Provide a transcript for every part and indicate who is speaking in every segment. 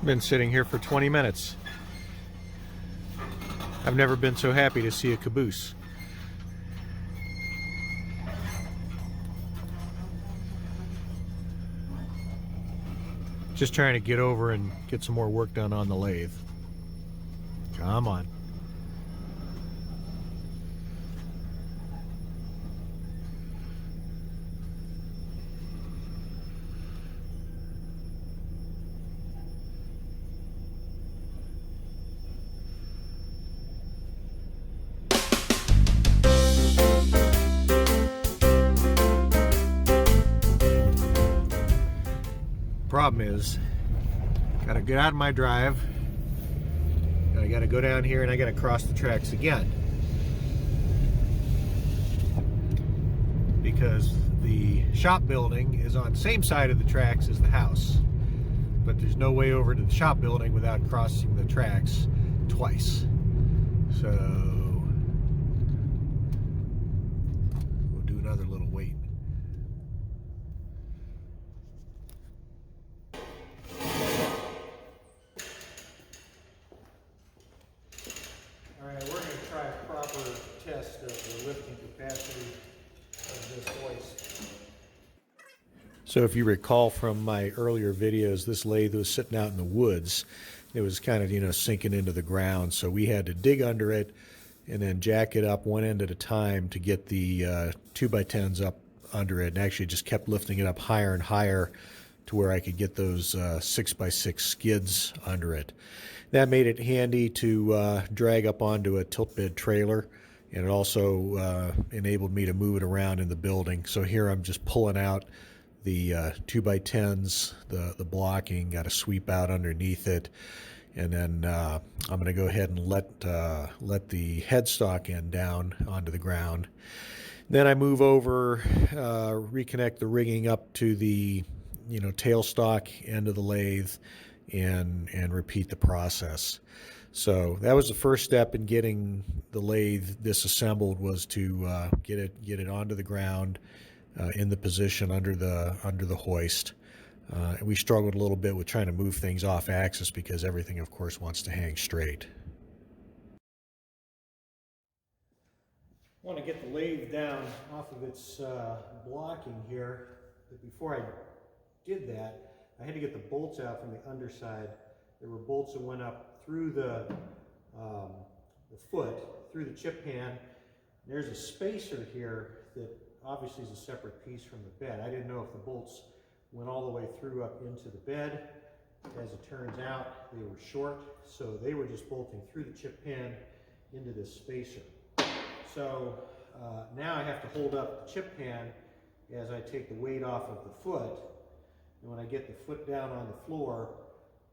Speaker 1: Been sitting here for 20 minutes. I've never been so happy to see a caboose. Just trying to get over and get some more work done on the lathe. Come on. Problem is, gotta get out of my drive, and I gotta go down here and I gotta cross the tracks again, because the shop building is on the same side of the tracks as the house, but there's no way over to the shop building without crossing the tracks twice. So we'll do another little wait. Alright, we're going to try a proper test of the lifting capacity of this hoist. So if you recall from my earlier videos, this lathe was sitting out in the woods. It was kind of, sinking into the ground, so we had to dig under it and then jack it up one end at a time to get the 2x10s up under it, and actually just kept lifting it up higher and higher to where I could get those 6x6 skids under it. That made it handy to drag up onto a tilt bed trailer, and it also enabled me to move it around in the building. So here I'm just pulling out the 2x10s, the blocking, got to sweep out underneath it, and then I'm going to go ahead and let the headstock end down onto the ground. Then I move over, reconnect the rigging up to the tailstock end of the lathe, and repeat the process. So that was the first step in getting the lathe disassembled, was to get it onto the ground in the position under the hoist. We struggled a little bit with trying to move things off axis because everything, of course, wants to hang straight. I want to get the lathe down off of its blocking here, but before I did that, I had to get the bolts out from the underside. There were bolts that went up through the foot, through the chip pan. There's a spacer here that obviously is a separate piece from the bed. I didn't know if the bolts went all the way through up into the bed. As it turns out, they were short, so they were just bolting through the chip pan into this spacer. So now I have to hold up the chip pan as I take the weight off of the foot. And when I get the foot down on the floor,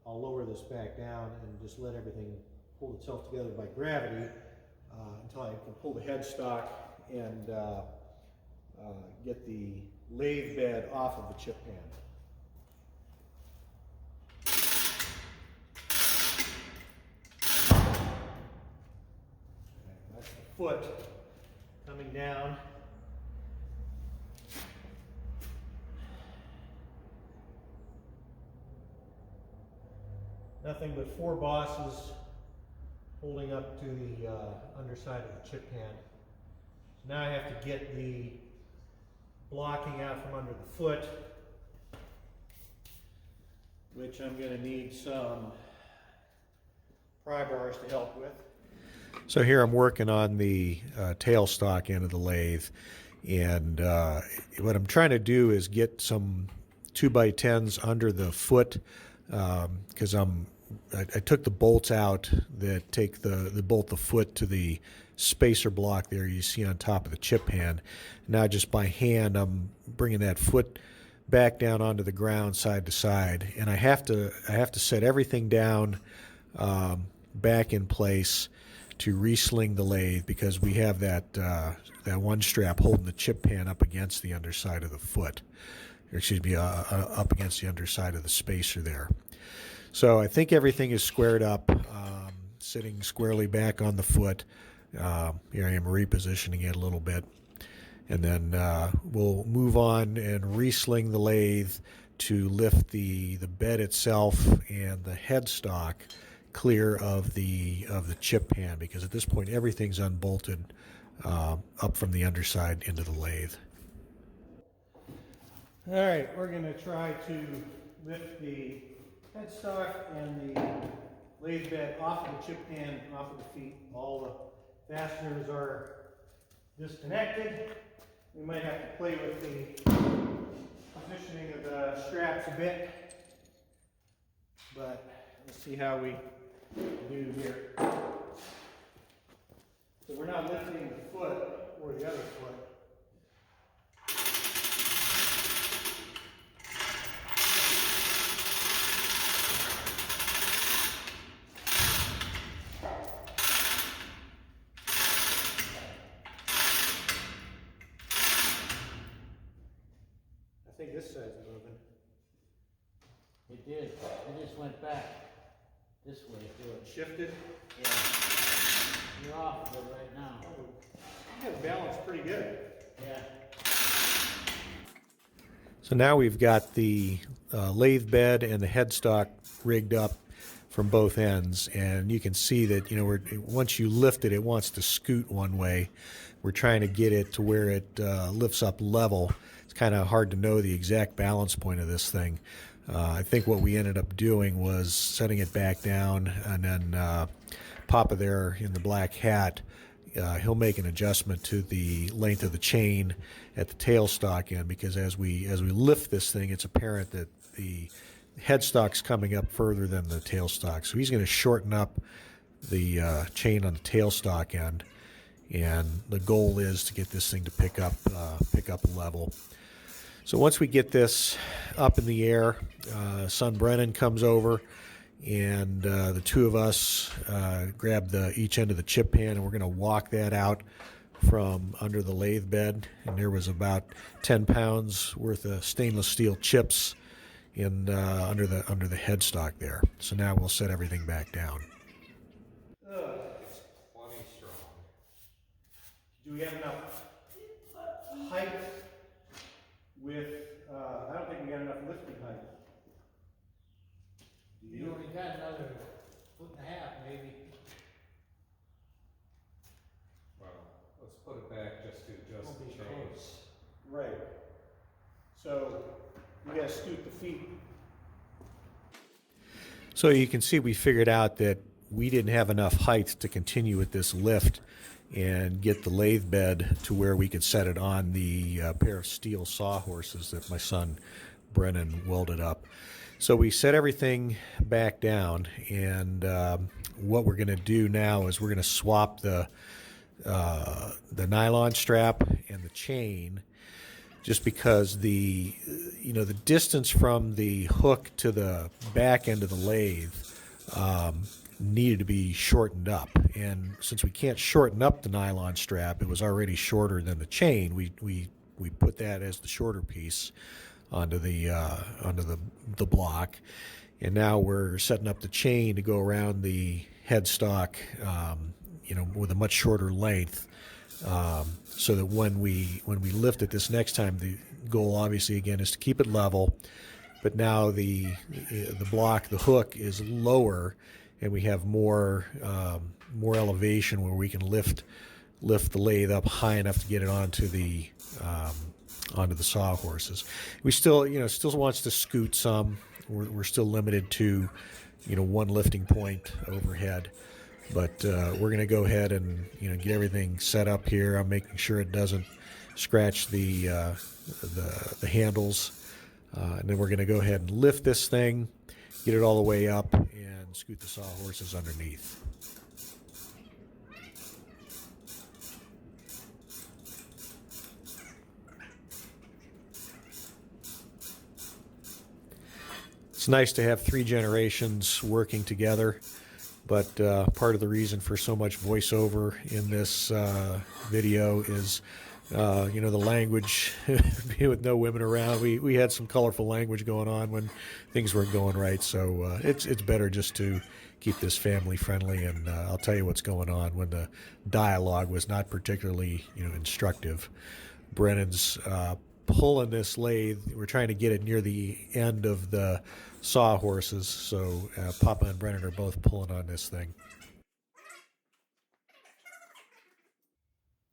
Speaker 1: I'll lower this back down and just let everything pull itself together by gravity until I can pull the headstock and get the lathe bed off of the chip pan. Okay, that's the foot coming down. Nothing but 4 bosses holding up to the underside of the chip pan. So now I have to get the blocking out from under the foot, which I'm going to need some pry bars to help with. So here I'm working on the tailstock end of the lathe, and what I'm trying to do is get some 2x10s under the foot, because I took the bolts out that take the bolt the foot to the spacer block there you see on top of the chip pan. Now just by hand I'm bringing that foot back down onto the ground side to side, and I have to set everything down back in place to re-sling the lathe, because we have that one strap holding the chip pan up against the underside of the foot, or excuse me, up against the underside of the spacer there. So I think everything is squared up, sitting squarely back on the foot. Here I am repositioning it a little bit. And then we'll move on and re-sling the lathe to lift the bed itself and the headstock clear of the chip pan, because at this point everything's unbolted up from the underside into the lathe. All right, we're going to try to lift the headstock and the lathe bed off of the chip pan, off of the feet. All the fasteners are disconnected. We might have to play with the positioning of the straps a bit, but let's see how we do here. So we're not lifting the foot or the other foot. I think this side's moving.
Speaker 2: It did. It just went back this way to it.
Speaker 1: Shifted?
Speaker 2: Yeah. You're off of it right now.
Speaker 1: You have balance pretty good.
Speaker 2: Yeah.
Speaker 1: So now we've got the lathe bed and the headstock rigged up from both ends, and you can see that, you know, once you lift it, it wants to scoot one way. We're trying to get it to where it lifts up level. It's kind of hard to know the exact balance point of this thing. I think what we ended up doing was setting it back down, and then Papa there in the black hat, he'll make an adjustment to the length of the chain at the tailstock end, because as we lift this thing, it's apparent that the headstock's coming up further than the tailstock. So he's going to shorten up the chain on the tailstock end, and the goal is to get this thing to pick up level. So once we get this up in the air, son Brennan comes over, and the two of us grab each end of the chip pan, and we're going to walk that out from under the lathe bed. And there was about 10 pounds worth of stainless steel chips in under the headstock there. So now we'll set everything back down.
Speaker 3: It's plenty strong.
Speaker 1: Do we have enough height with, I don't think we got enough lifting height.
Speaker 2: You only got another 1.5 feet, maybe.
Speaker 3: Well, let's put it back just to adjust
Speaker 1: Won't
Speaker 3: the
Speaker 1: be
Speaker 3: chain.
Speaker 1: close. Right. So we got to scoot the feet. So you can see we figured out that we didn't have enough height to continue with this lift and get the lathe bed to where we could set it on the pair of steel sawhorses that my son Brennan welded up. So we set everything back down, and what we're going to do now is we're going to swap the nylon strap and the chain, just because the distance from the hook to the back end of the lathe needed to be shortened up, and since we can't shorten up the nylon strap, it was already shorter than the chain. We put that as the shorter piece onto the block, and now we're setting up the chain to go around the headstock, with a much shorter length, so that when we lift it this next time, the goal obviously again is to keep it level, but now the block, the hook is lower, and we have more elevation where we can lift the lathe up high enough to get it onto the sawhorses. We still wants to scoot some. We're still limited to one lifting point overhead, but we're going to go ahead and get everything set up here. I'm making sure it doesn't scratch the handles, and then we're going to go ahead and lift this thing, get it all the way up, and scoot the sawhorses underneath. It's nice to have 3 generations working together, but part of the reason for so much voiceover in this video is the language. With no women around, we had some colorful language going on when things weren't going right, so it's better just to keep this family friendly, and I'll tell you what's going on when the dialogue was not particularly instructive. Brennan's pulling this lathe. We're trying to get it near the end of the saw horses, so Papa and Brennan are both pulling on this thing.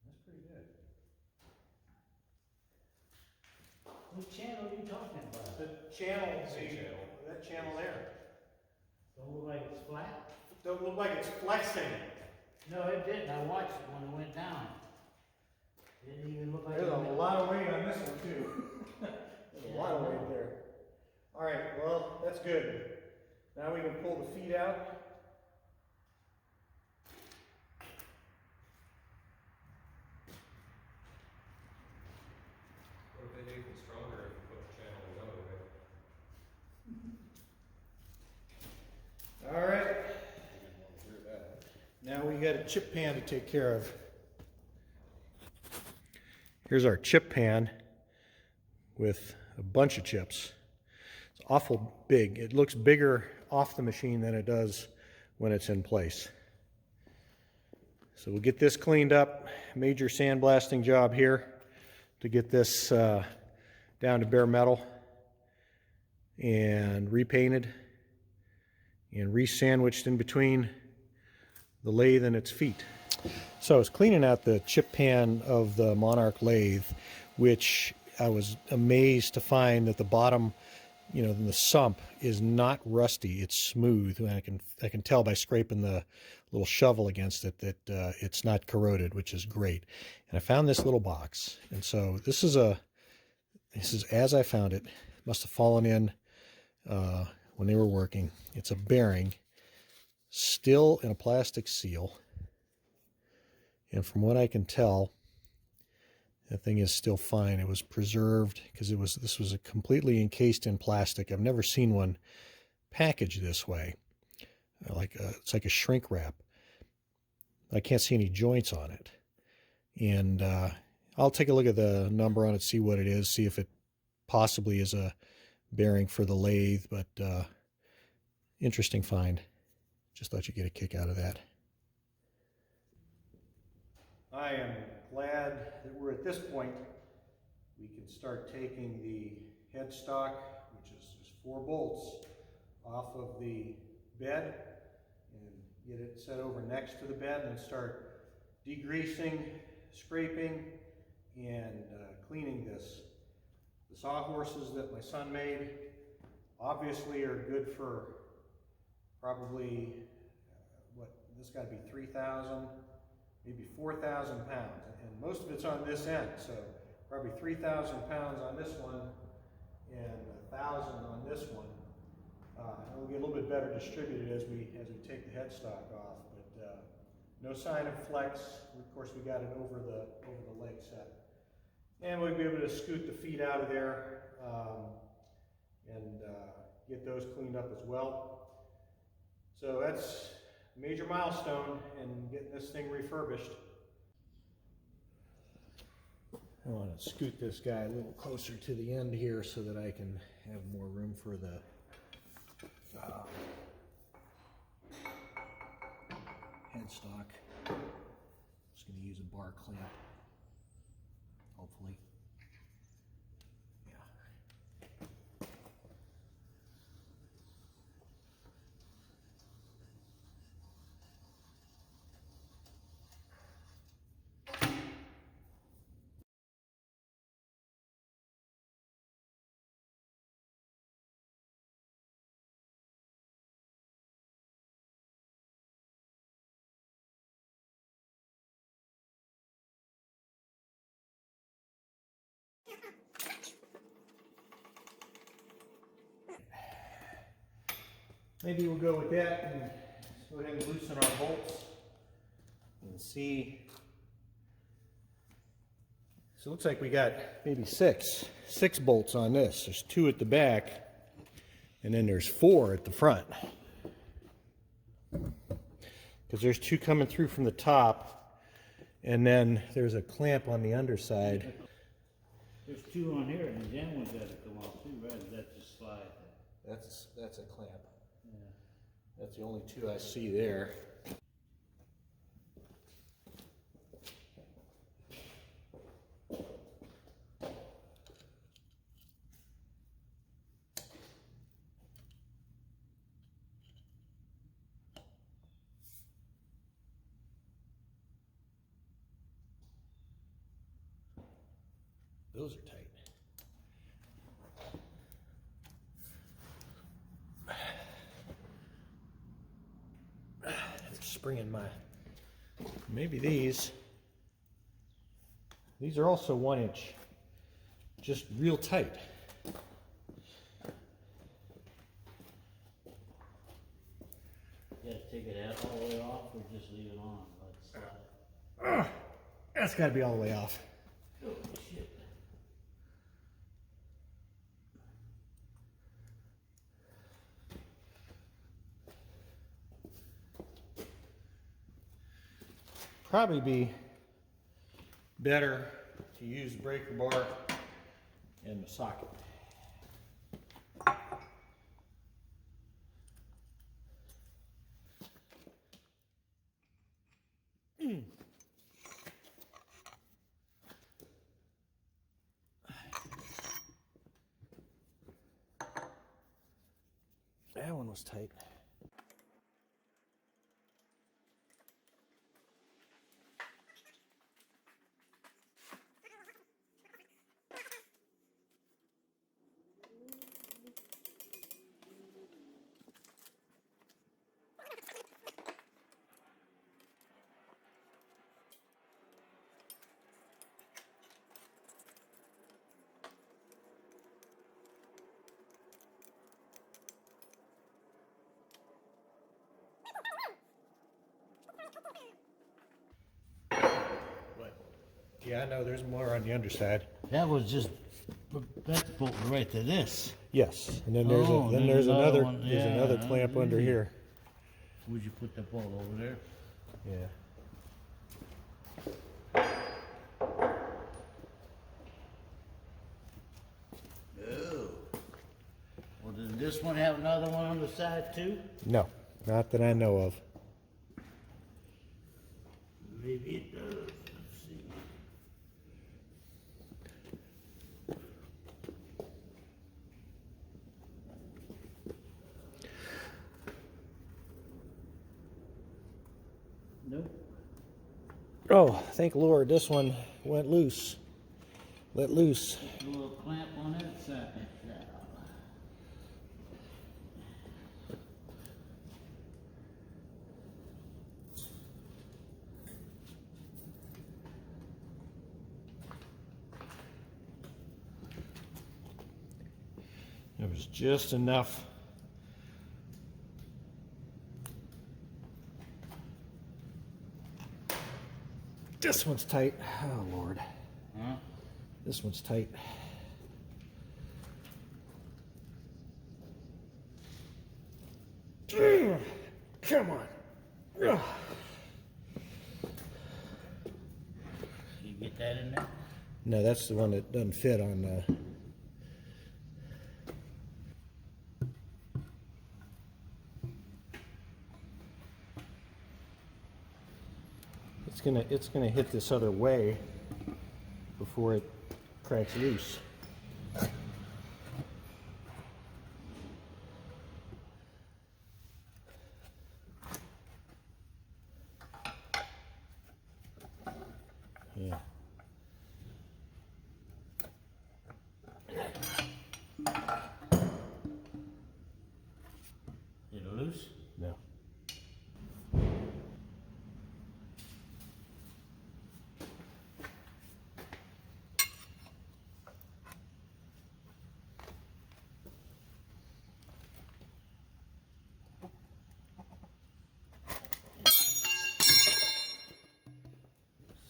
Speaker 2: That's pretty good. What channel are you talking about?
Speaker 1: The channel, that channel there.
Speaker 2: Don't look like it's flat?
Speaker 1: Don't look like it's flexing.
Speaker 2: No, it didn't. I watched it when it went down. Didn't even look like
Speaker 1: There's
Speaker 2: it
Speaker 1: a
Speaker 2: went
Speaker 1: lot of weight on this one too. There's a lot of weight there. All right, well, that's good. Now we can pull the feet out.
Speaker 3: What if they make it stronger if you put the channel the other way?
Speaker 1: All right. Now we got a chip pan to take care of. Here's our chip pan with a bunch of chips. It's awful big. It looks bigger off the machine than it does when it's in place. So we'll get this cleaned up. Major sandblasting job here to get this down to bare metal and repainted and re-sandwiched in between the lathe and its feet. So I was cleaning out the chip pan of the Monarch Lathe, which I was amazed to find that the bottom, you know, the sump is not rusty. It's smooth, and I can tell by scraping the little shovel against it that it's not corroded, which is great. And I found this little box, and so this is as I found it. It must have fallen in when they were working. It's a bearing, still in a plastic seal. And from what I can tell, that thing is still fine. It was preserved because this was a completely encased in plastic. I've never seen one packaged this way. It's like a shrink wrap. I can't see any joints on it. And I'll take a look at the number on it, see what it is, see if it possibly is a bearing for the lathe. But interesting find. Just thought you'd get a kick out of that. I am glad that we're at this point. We can start taking the headstock, which is just 4 bolts, off of the bed and get it set over next to the bed and start degreasing, scraping, and cleaning this. The sawhorses that my son made obviously are good for probably, this got to be 3,000, maybe 4,000 pounds, and most of it's on this end, so probably 3,000 pounds on this one and 1,000 on this one. It'll get a little bit better distributed as we take the headstock off, but no sign of flex. Of course, we got it over the leg set, and we'll be able to scoot the feet out of there and get those cleaned up as well. So that's a major milestone in getting this thing refurbished. I want to scoot this guy a little closer to the end here so that I can have more room for the headstock. Just going to use a bar clamp, hopefully. Maybe we'll go with that and go ahead and loosen our bolts and see. So it looks like we got maybe six bolts on this. There's 2 at the back, and then there's 4 at the front. Because there's 2 coming through from the top, and then there's a clamp on the underside.
Speaker 2: There's 2 on here, and the end one's got to come off too, right? Is that just slide?
Speaker 1: That's a clamp.
Speaker 2: Yeah.
Speaker 1: That's the only 2 I see there. those are tight. It's springing my, maybe these are also 1 inch, just real tight.
Speaker 2: You gotta take it out all the way off or just leave it on, let it slide.
Speaker 1: That's got to be all the way off.
Speaker 2: Oh, shit.
Speaker 1: Probably be better to use the breaker bar and the socket. That one was tight. Yeah, I know there's more on the underside.
Speaker 2: That was just, that's bolting right to this.
Speaker 1: Yes, and then there's
Speaker 2: Oh,
Speaker 1: then
Speaker 2: there's
Speaker 1: there's
Speaker 2: another
Speaker 1: another
Speaker 2: one.
Speaker 1: there's another
Speaker 2: Yeah,
Speaker 1: clamp under
Speaker 2: really.
Speaker 1: here.
Speaker 2: Would you put the bolt over there?
Speaker 1: Yeah.
Speaker 2: Oh. Well, does this one have another one on the side too?
Speaker 1: No, not that I know of.
Speaker 2: Maybe it does. Let's see. Nope.
Speaker 1: Oh, thank Lord, this one went loose. Let loose.
Speaker 2: A little clamp on that side.
Speaker 1: There was just enough. This one's tight. Oh Lord.
Speaker 2: Huh?
Speaker 1: This one's tight. Come on.
Speaker 2: Did you get that in there?
Speaker 1: No, that's the one that doesn't fit on. It's gonna hit this other way before it cracks loose. Yeah.
Speaker 2: Is it loose?
Speaker 1: No.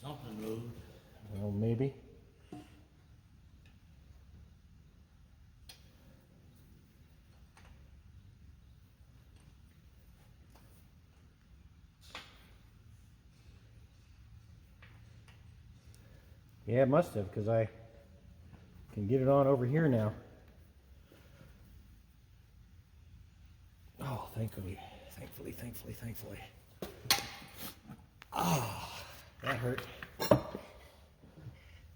Speaker 2: Something moved.
Speaker 1: Well, maybe. Yeah, it must have, because I can get it on over here now. Oh, thankfully. Ah, that hurt.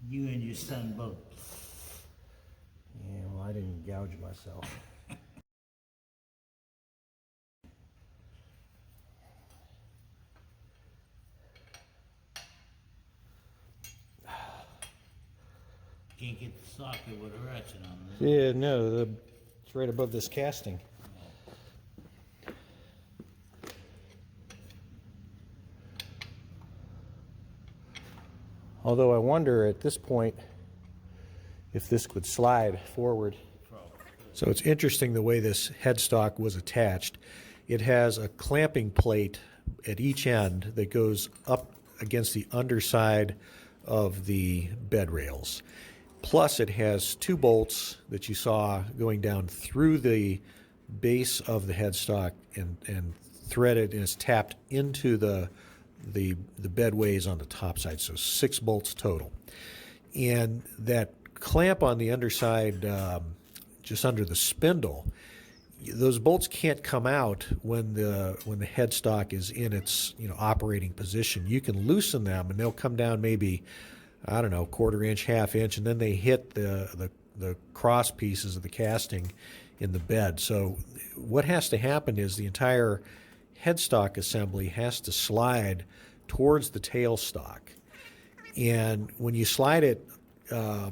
Speaker 2: You and your son both.
Speaker 1: Yeah, well, I didn't gouge myself.
Speaker 2: Can't get the socket with a ratchet on it.
Speaker 1: Yeah, no, it's right above this casting. Although I wonder at this point if this would slide forward. So it's interesting the way this headstock was attached. It has a clamping plate at each end that goes up against the underside of the bed rails. Plus it has two bolts that you saw going down through the base of the headstock and threaded and is tapped into the bedways on the top side. So 6 bolts total. And that clamp on the underside, just under the spindle, those bolts can't come out when the headstock is in its operating position. You can loosen them and they'll come down maybe, I don't know, 1/4 inch, 1/2 inch, and then they hit the cross pieces of the casting in the bed. So what has to happen is the entire headstock assembly has to slide towards the tailstock. And when you slide it a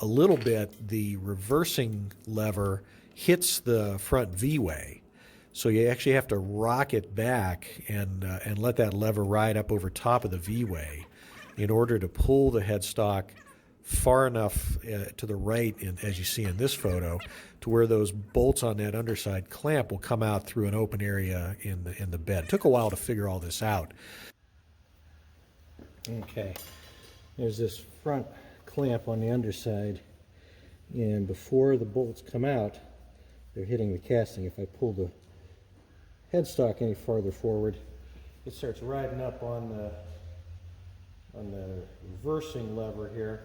Speaker 1: little bit, the reversing lever hits the front V-way. So you actually have to rock it back and let that lever ride up over top of the V-way in order to pull the headstock far enough to the right, as you see in this photo, to where those bolts on that underside clamp will come out through an open area in the bed. It took a while to figure all this out. Okay, there's this front clamp on the underside, and before the bolts come out, they're hitting the casting. If I pull the headstock any farther forward, it starts riding up on the reversing lever here.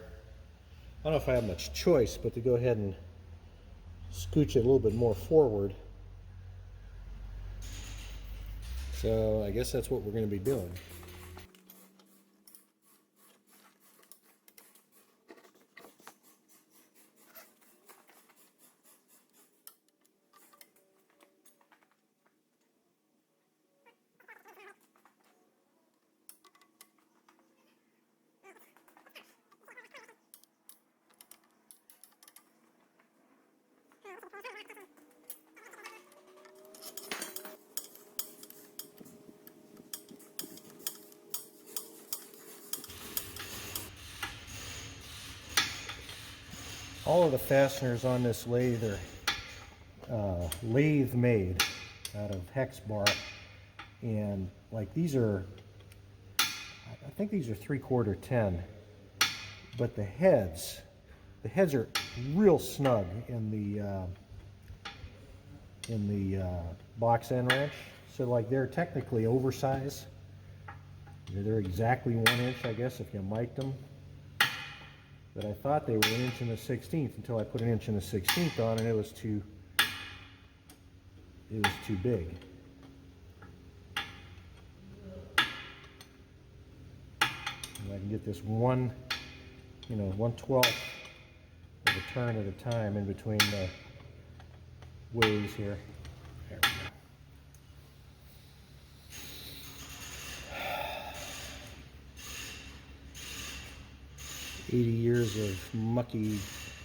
Speaker 1: I don't know if I have much choice but to go ahead and scooch it a little bit more forward. So I guess that's what we're going to be doing. All of the fasteners on this lathe are lathe made out of hex bar, and like these are, I think these are 3/4 10, but the heads are real snug in the box end wrench. So like they're technically oversized. They're exactly 1 inch, I guess, if you mic'd them. But I thought they were 1 inch and a 16th until I put 1 inch and a 16th on, and it was too big. And I can get this 1/12 of a turn at a time in between the ways here. There we go. 80 years of mucky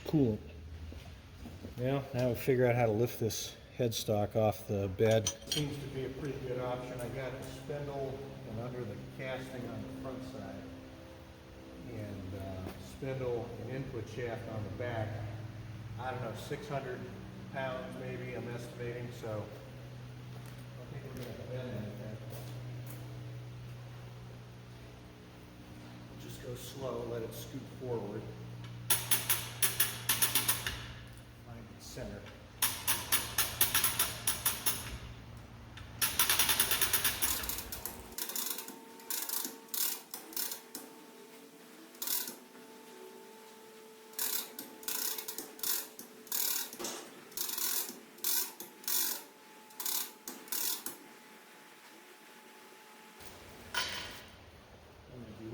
Speaker 1: coolant. Well, now we figure out how to lift this headstock off the bed. Seems to be a pretty good option. I got a spindle and under the casting on the front side, and spindle and input shaft on the back. I don't know, 600 pounds maybe, I'm estimating, so I don't think we're going to bend anything. Just go slow, let it scoot forward. Find the center.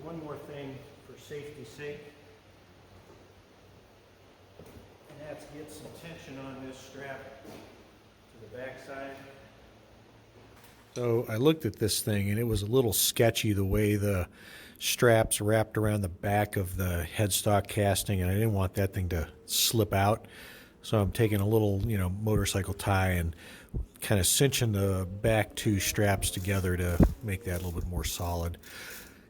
Speaker 1: One more thing for safety's sake, and that's get some tension on this strap to the back side. So I looked at this thing and it was a little sketchy the way the straps wrapped around the back of the headstock casting, and I didn't want that thing to slip out. So I'm taking a little, motorcycle tie and kind of cinching the back two straps together to make that a little bit more solid.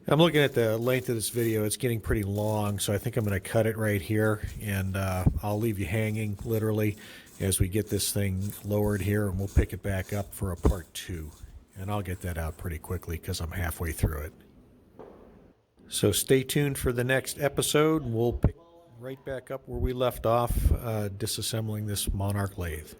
Speaker 1: I'm looking at the length of this video. It's getting pretty long, so I think I'm going to cut it right here, and I'll leave you hanging literally as we get this thing lowered here, and we'll pick it back up for a part 2. And I'll get that out pretty quickly because I'm halfway through it. So stay tuned for the next episode. We'll pick right back up where we left off, disassembling this Monarch lathe.